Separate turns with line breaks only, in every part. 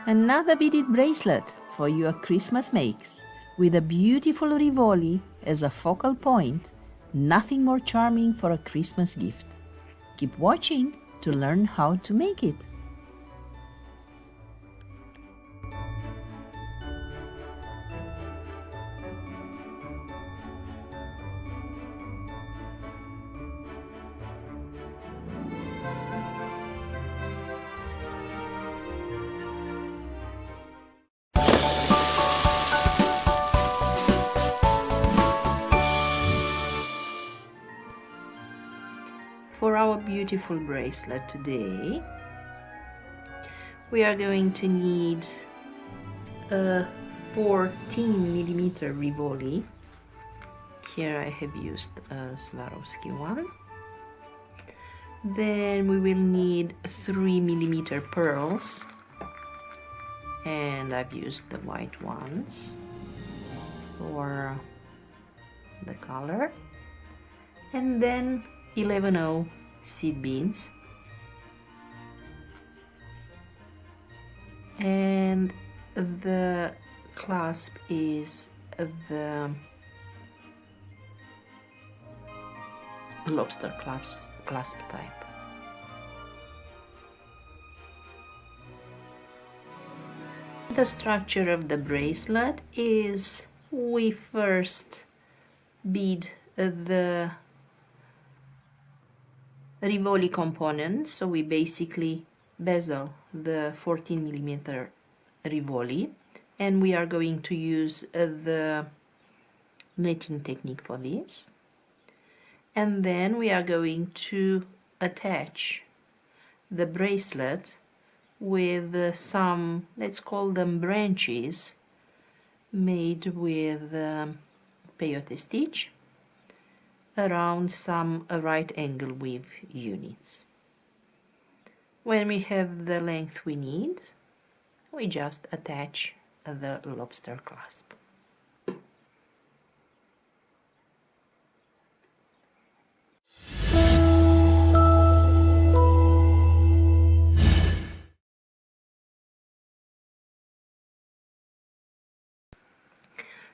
Another beaded bracelet for your Christmas makes, with a beautiful Rivoli as a focal point, nothing more charming for a Christmas gift. Keep watching to learn how to make it. For our beautiful bracelet today, we are going to need a 14mm Rivoli. Here I have used a Swarovski one. Then we will need 3mm pearls, and I've used the white ones for the color. And then 11/0 seed beads, and the clasp is the lobster clasp type. The structure of the bracelet is we first bead the Rivoli component, so we basically bezel the 14mm Rivoli, and we are going to use the knitting technique for this. And then we are going to attach the bracelet with some, let's call them branches, made with peyote stitch around some right angle weave units. When we have the length we need, we just attach the lobster clasp.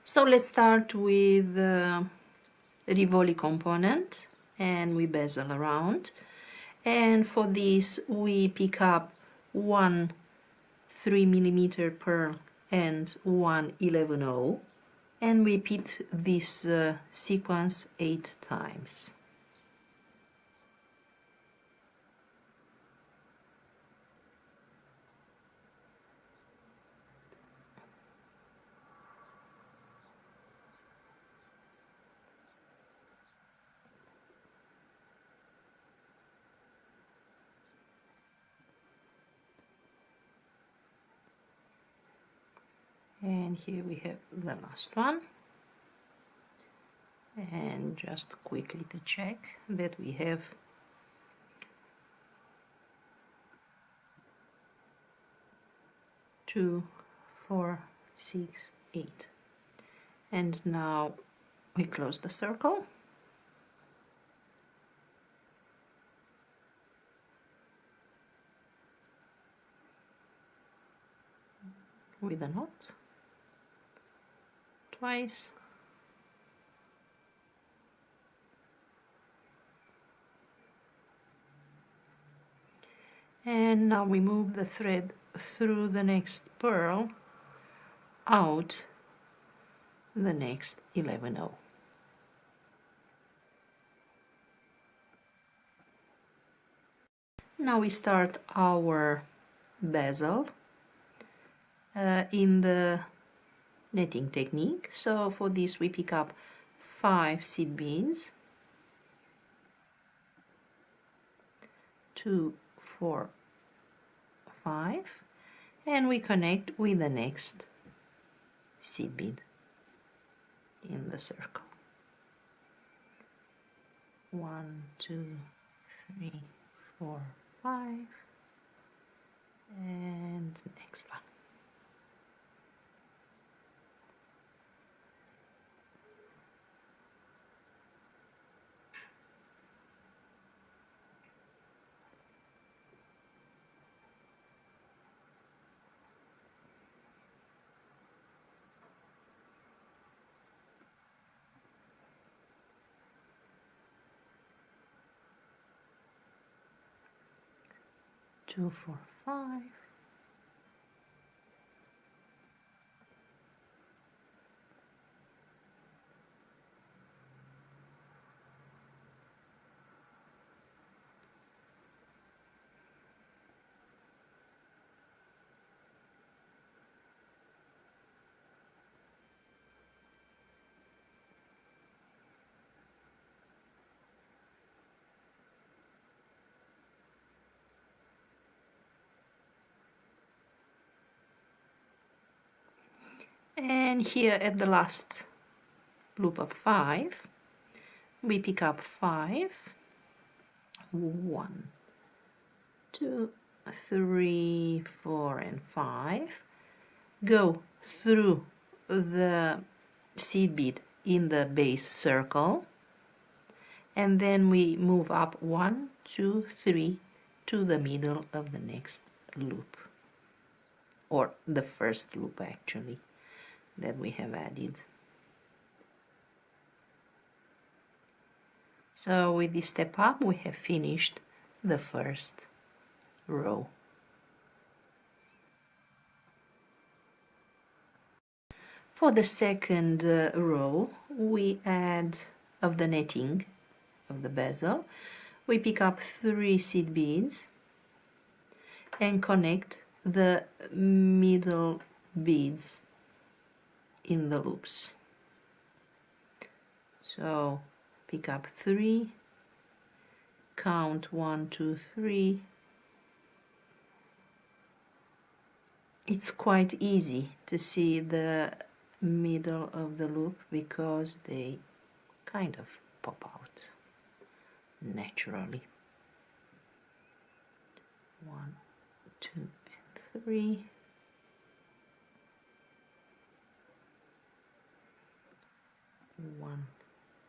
So let's start with Rivoli component, and we bezel around, and for this we pick up one 3mm pearl and one 11/0, and repeat this sequence 8 times. And here we have the last one, and just quickly to check that we have two, 4, 6, 8, and now we close the circle. With a knot twice, and now we move the thread through the next pearl out the next 11/0. Now we start our bezel in the knitting technique. So for this we pick up 5 seed beads, 2, 4, 5, and we connect with the next seed bead in the circle. 1, 2, 3, 4, 5, and next one. 2, 4, 5. And here at the last loop of 5, we pick up 5, 1, 2, 3, 4, and 5, go through the seed bead in the base circle, and then we move up 1, 2, 3 to the middle of the next loop, or the first loop actually that we have added. So with this step up we have finished the first row. For the second row we add of the netting of the bezel, we pick up 3 seed beads and connect the middle beads in the loops. So pick up 3, count 1, 2, 3. It's quite easy to see the middle of the loop because they kind of pop out naturally. 1, 2, and 3. 1,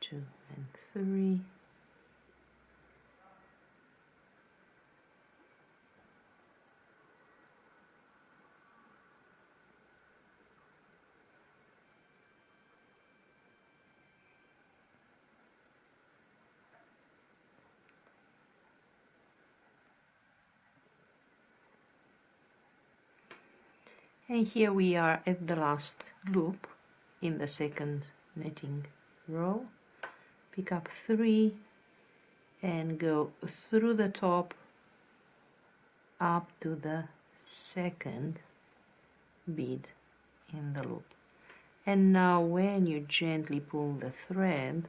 2, and 3. And here we are at the last loop in the second netting row. Pick up 3 and go through the top up to the second bead in the loop. And now when you gently pull the thread,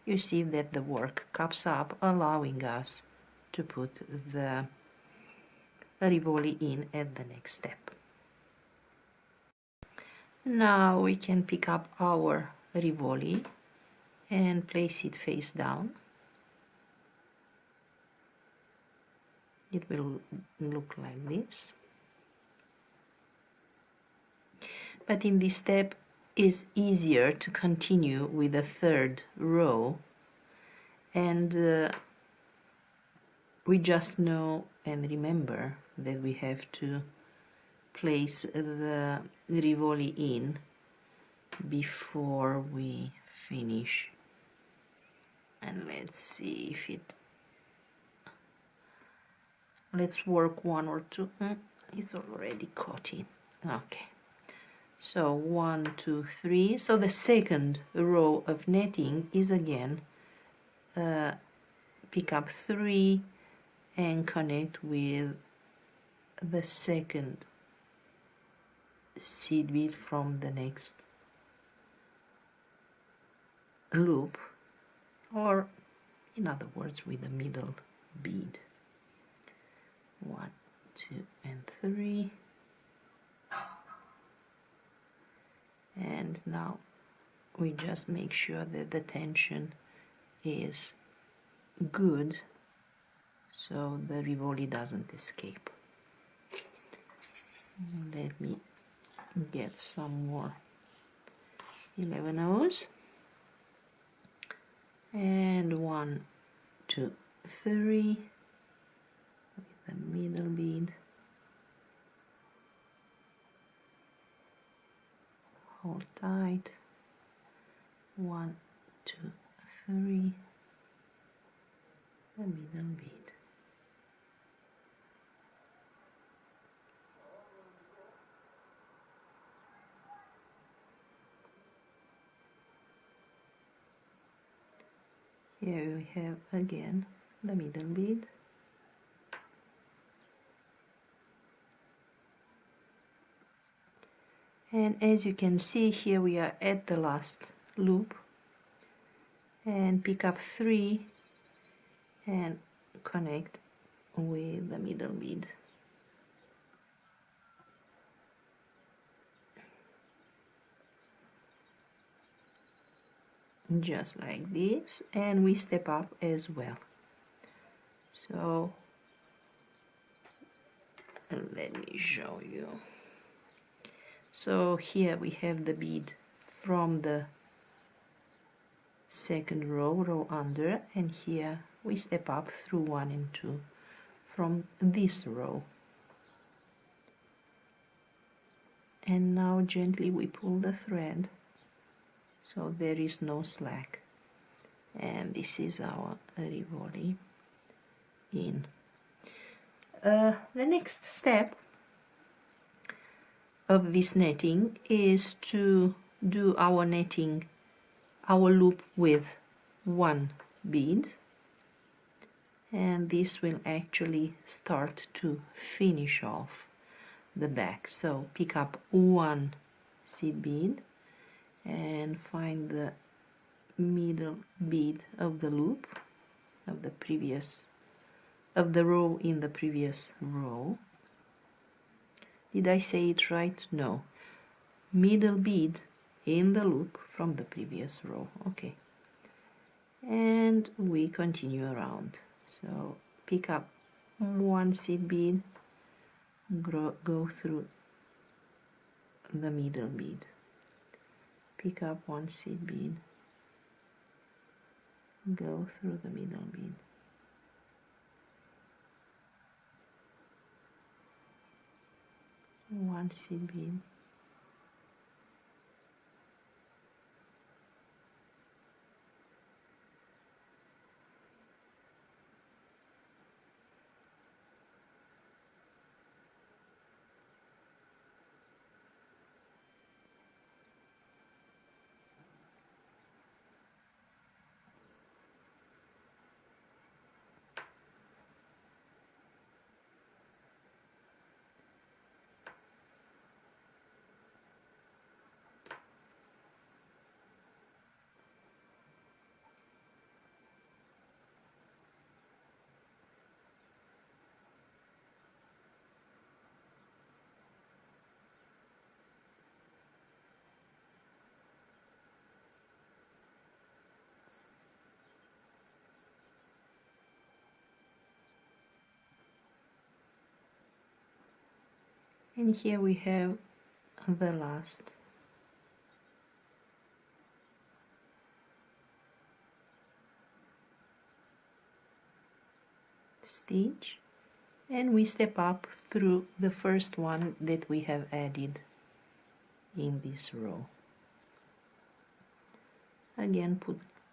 you see that the work cups up, allowing us to put the Rivoli in at the next step. Now we can pick up our Rivoli and place it face down. It will look like this. But in this step is easier to continue with the third row, and we just know and remember that we have to place the Rivoli in before we finish. And let's see if it, let's work 1 or 2. It's already caught in. Okay, so 1, 2, 3. So the second row of netting is again pick up 3 and connect with the second seed bead from the next loop, or in other words with the middle bead. 1, 2, and 3. And now we just make sure that the tension is good so the Rivoli doesn't escape. Let me get some more 11-0s. And 1, 2, 3 with the middle bead. Hold tight. 1, 2, 3. The middle bead. Here we have again the middle bead, and as you can see here we are at the last loop, and pick up 3 and connect with the middle bead. Just like this, and we step up as well. So let me show you. So here we have the bead from the second row under, and here we step up through 1 and 2 from this row, and now gently we pull the thread so there is no slack, and this is our Rivoli in. The next step of this netting is to do our netting, our loop with 1 bead, and this will actually start to finish off the back. So pick up 1 seed bead and find the middle bead of the loop of the previous, of the row in the previous row. Did I say it right? No. Middle bead in the loop from the previous row. Okay. And we continue around. So pick up 1 seed bead, go through the middle bead. Pick up 1 seed bead, go through the middle bead. One seed bead, and here we have the last stitch, and we step up through the first one that we have added in this row. Again,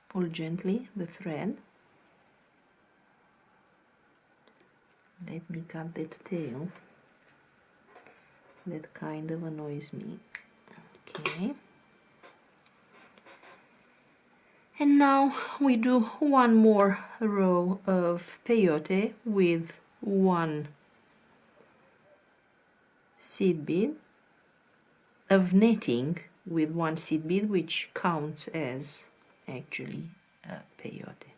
pull gently the thread. Let me cut that tail. That kind of annoys me. Okay. And now we do one more row of peyote with 1 seed bead, of netting with 1 seed bead, which counts as actually a peyote.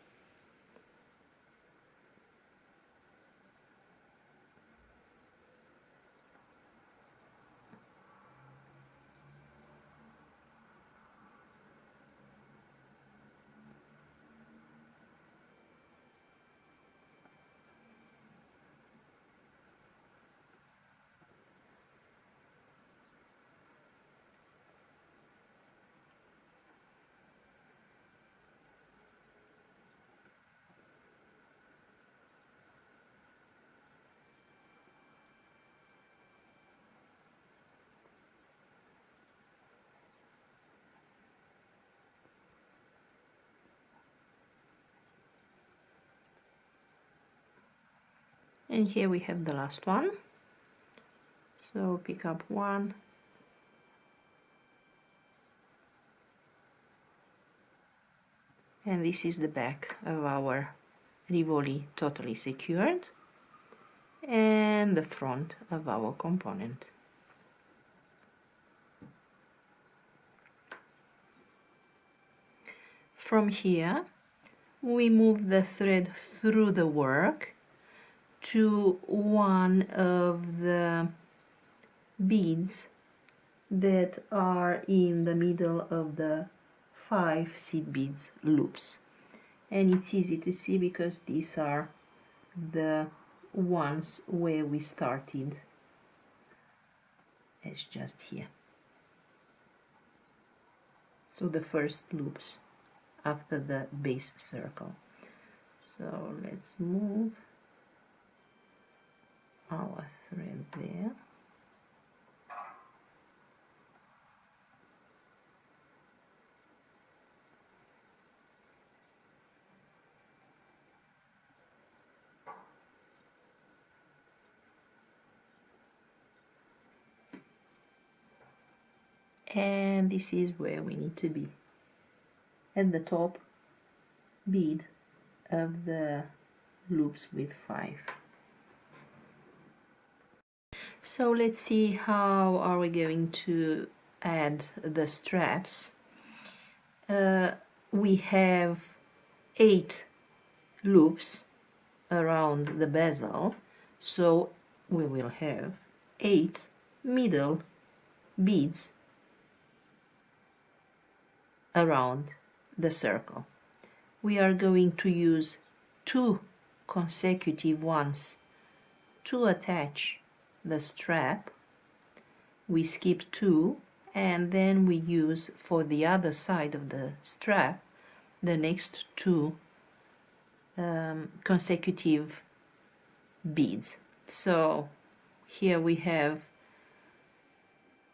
And here we have the last one. So pick up 1, And this is the back of our Rivoli totally secured, and the front of our component. From here we move the thread through the work to one of the beads that are in the middle of the 5 seed beads loops, and it's easy to see because these are the ones where we started. It's just here, so the first loops after the base circle. So let's move our thread there. And this is where we need to be, at the top bead of the loops with 5. So let's see how are we going to add the straps. We have 8 loops around the bezel, so we will have 8 middle beads around the circle. We are going to use 2 consecutive ones to attach the strap. We skip 2 and then we use for the other side of the strap the next 2 consecutive beads. So here we have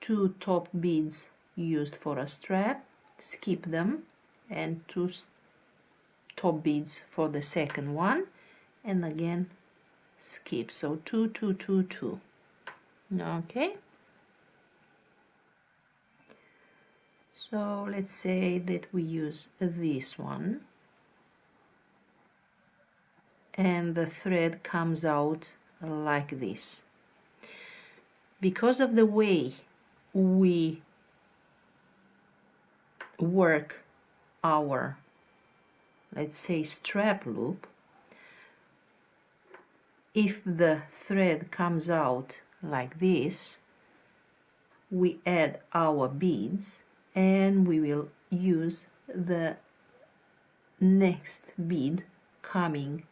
2 top beads used for a strap, skip them, and 2 top beads for the second one, and again skip. So 2 2 2 2. Okay, so let's say that we use this one and the thread comes out like this. Because of the way we work our, let's say, strap loop, if the thread comes out like this, we add our beads and we will use the next bead coming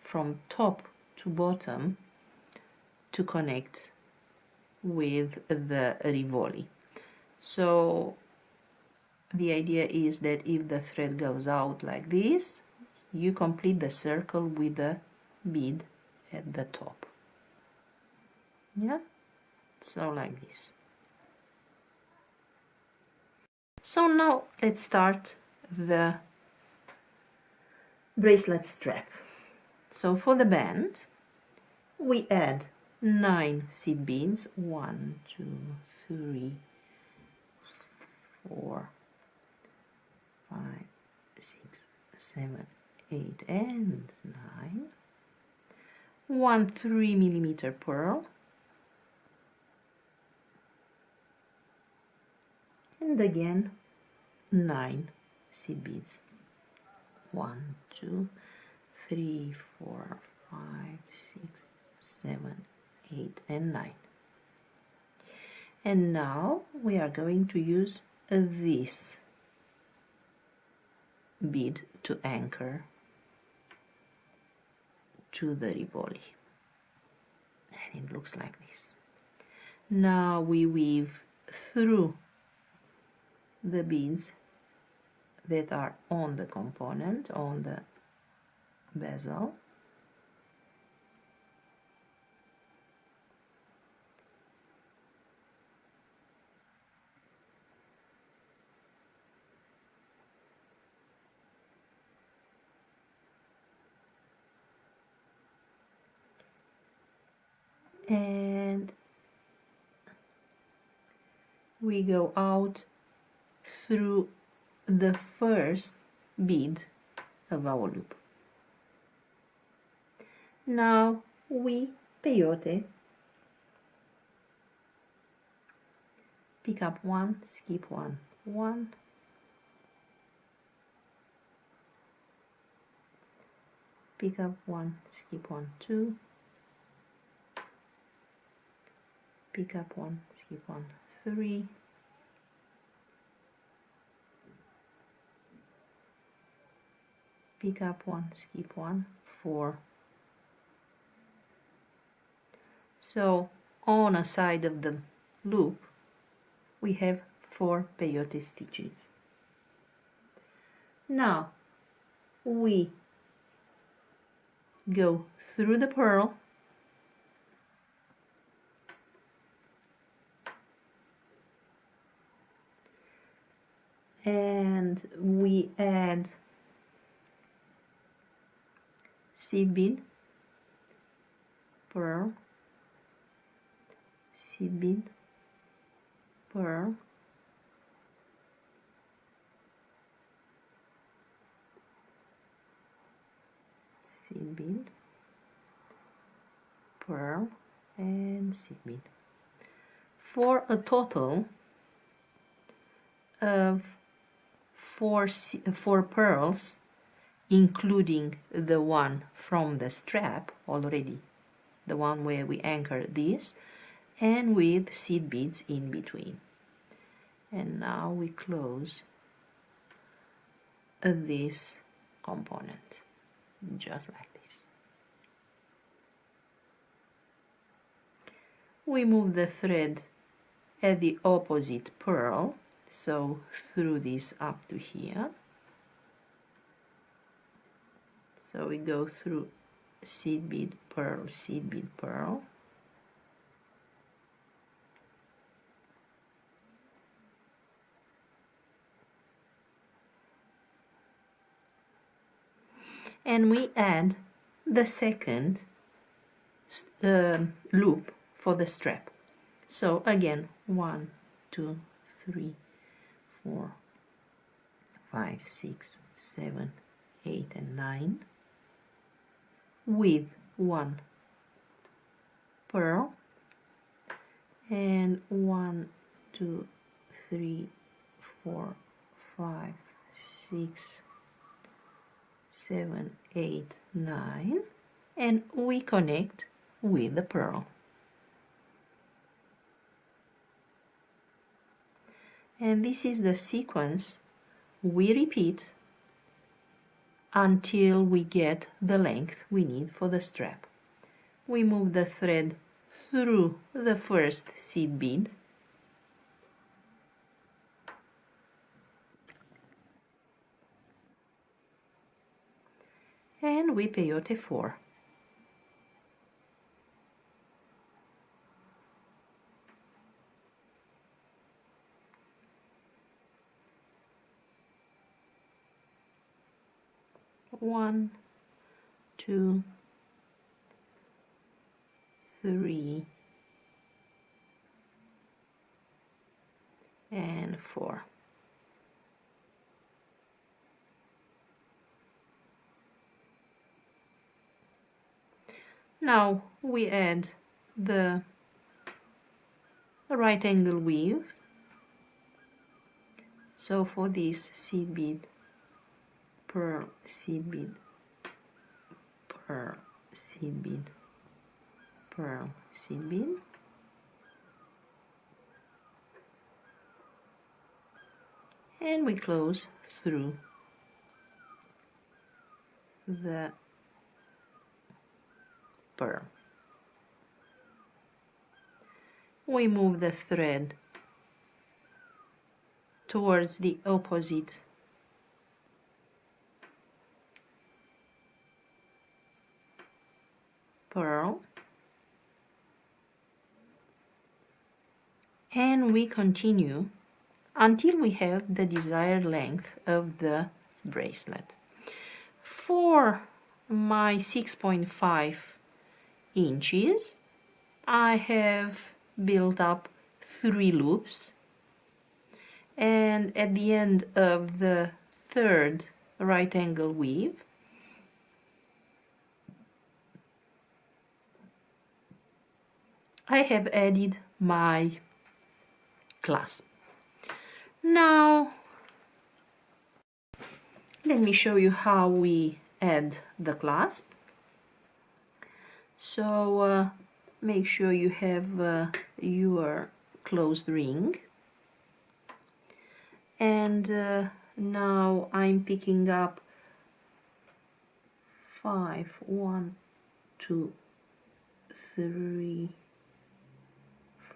from top to bottom to connect with the Rivoli. So the idea is that if the thread goes out like this, you complete the circle with the bead at the top. Yeah, so like this. So now let's start the bracelet strap. So for the band we add 9 seed beads, 1 2 3 4 5 6 7 8 and 9, 1 3mm pearl, and again 9 seed beads, 1 2 3 4 5 6 7 8 and 9. And now we are going to use this bead to anchor to the Rivoli, and it looks like this. Now we weave through the beads that are on the component, on the bezel, and we go out through the first bead of our loop. Now we peyote, pick up one, skip one, one, pick up one, skip one, two, pick up one, skip one, three, pick up one, skip one, four. So on a side of the loop we have 4 peyote stitches. Now we go through the pearl and we add seed bead, pearl, seed bead, pearl, seed bead, pearl, and seed bead, for a total of 4 pearls, including the one from the strap already, the one where we anchor this, and with seed beads in between. And now we close this component just like this. We move the thread at the opposite pearl, so through this up to here. So we go through seed bead, pearl, seed bead, pearl. And we add the second loop for the strap. So again, 1, 2, 3, 4, 5, 6, 7, 8, and 9, with 1 pearl, and 1, 2, 3, 4, 5, 6, 7, 8, 9, and we connect with the pearl. And this is the sequence we repeat until we get the length we need for the strap. We move the thread through the first seed bead, and we peyote 4. One, 2, 3, and 4. Now we add the right angle weave. So for this, seed bead, pearl, seed bead, pearl, seed bead, pearl, seed bead, and we close through the pearl. We move the thread towards the opposite pearl, and we continue until we have the desired length of the bracelet. For my 6.5 inches, I have built up 3 loops, and at the end of the third right angle weave. I have added my clasp. Now let me show you how we add the clasp. So make sure you have your closed ring, and now I'm picking up 1, 2, 3,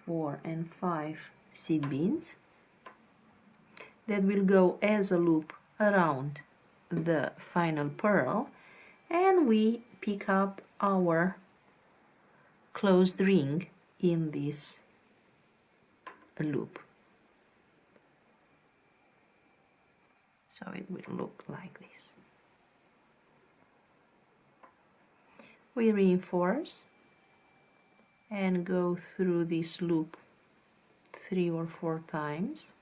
4 and 5 seed beads that will go as a loop around the final pearl, and we pick up our closed ring in this loop. So it will look like this. We reinforce and go through this loop 3 or 4 times.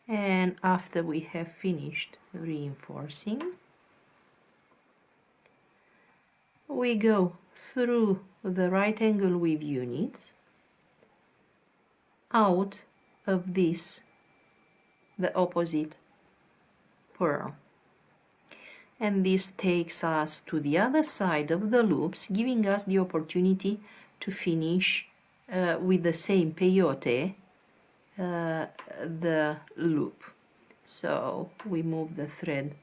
And after we have finished reinforcing, we go through the right angle weave unit out of this, the opposite pearl, and this takes us to the other side of the loops, giving us the opportunity to finish with the same peyote the loop. So we move the thread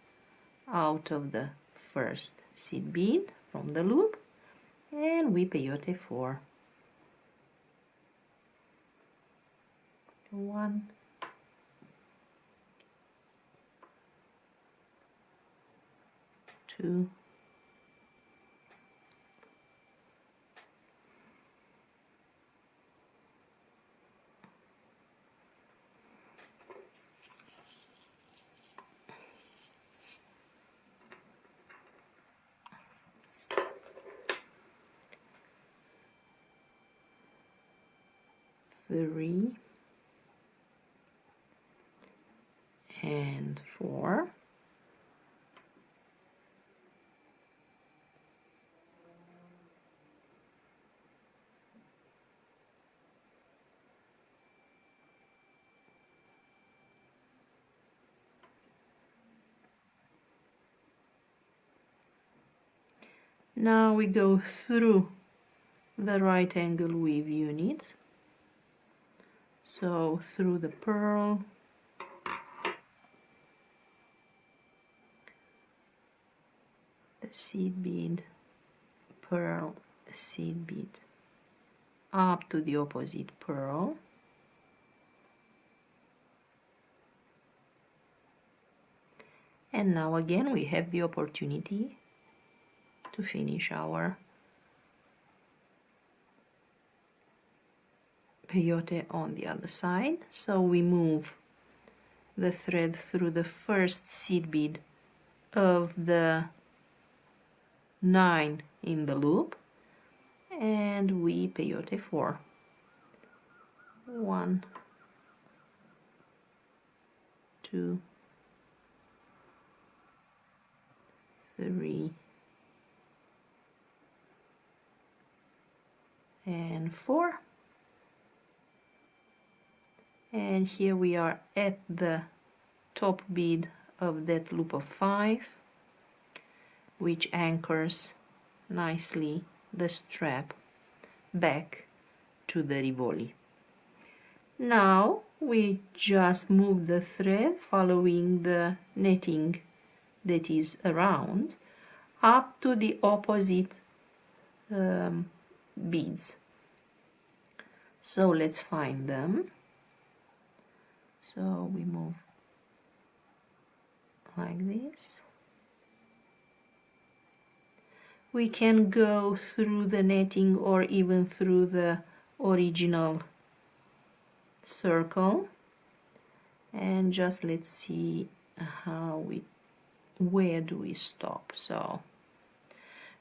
out of the first seed bead from the loop, and we peyote 4. 1, 2, 3 and 4. Now we go through the right angle weave unit, so through the pearl, the seed bead, pearl, seed bead, up to the opposite pearl, and now again we have the opportunity to finish our peyote on the other side. So we move the thread through the first seed bead of the 9 in the loop, and we peyote 4. 1, 2, 3 and 4, and here we are at the top bead of that loop of 5, which anchors nicely the strap back to the Rivoli. Now we just move the thread following the netting that is around up to the opposite beads. So let's find them. So we move like this. We can go through the netting or even through the original circle, and just let's see where do we stop? So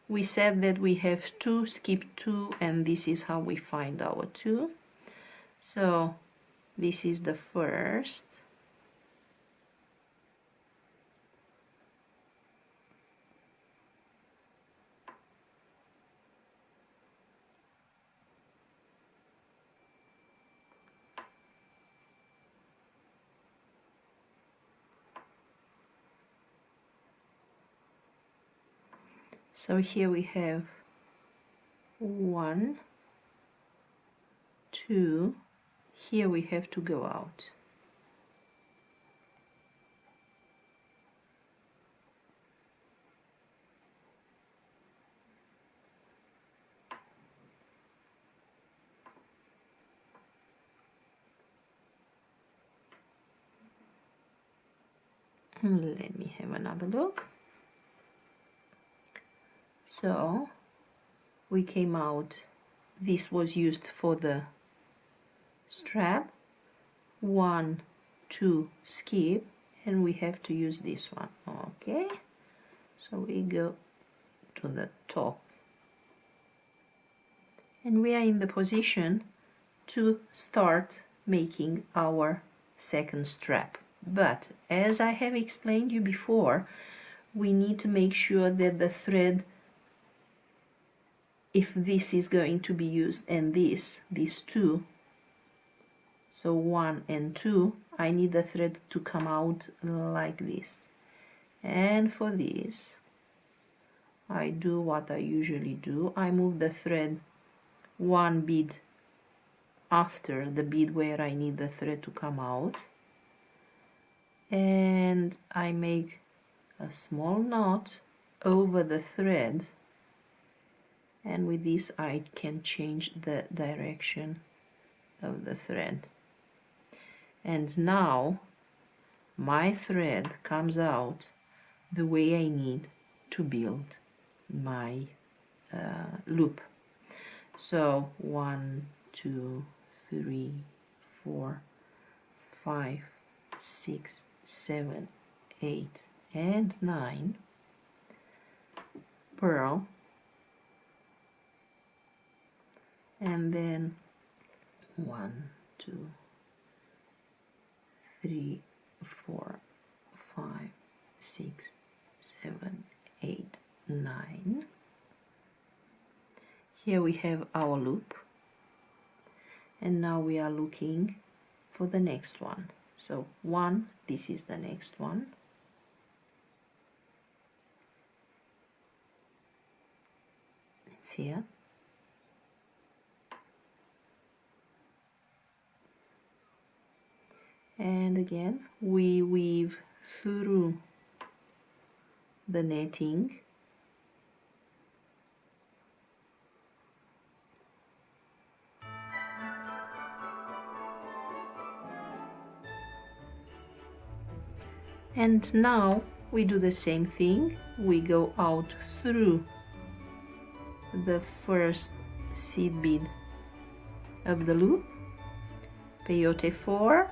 we said that we have 2, skip 2, and this is how we find our 2. So this is the first. So here we have 1, 2, here we have to go out. Let me have another look. So we came out, this was used for the strap, 1, 2, skip, and we have to use this one. Okay, so we go to the top and we are in the position to start making our second strap. But as I have explained you before, we need to make sure that the thread, if this is going to be used and these 2, so 1 and 2, I need the thread to come out like this. And for this I do what I usually do, I move the thread 1 bead after the bead where I need the thread to come out, and I make a small knot over the thread, and with this I can change the direction of the thread. And now my thread comes out the way I need to build my loop. So 1, 2, 3, 4, 5, 6, 7, 8, and 9 purl, and then 1, 2, 3, 4, 5, 6, 7, 8, 9. Here we have our loop, and now we are looking for the next one. So 1, this is the next one. It's here. And again we weave through the netting and now we do the same thing. We go out through the first seed bead of the loop, peyote 4,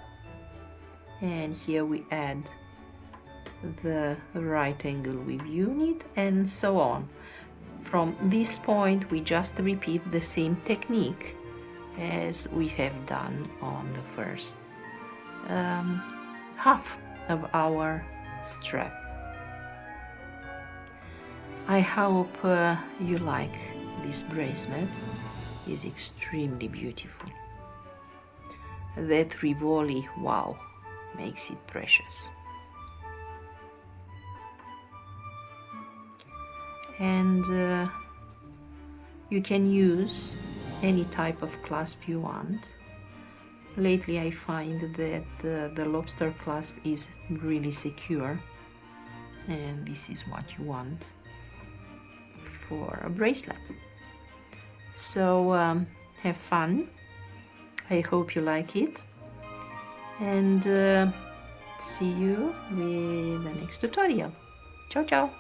and here we add the right angle weave unit, and so on. From this point we just repeat the same technique as we have done on the first half of our strap. I hope you like this bracelet. It's extremely beautiful. That Rivoli, wow, makes it precious. And you can use any type of clasp you want. Lately I find that the lobster clasp is really secure, and this is what you want for a bracelet. So have fun. I hope you like it, and see you with the next tutorial. Ciao ciao.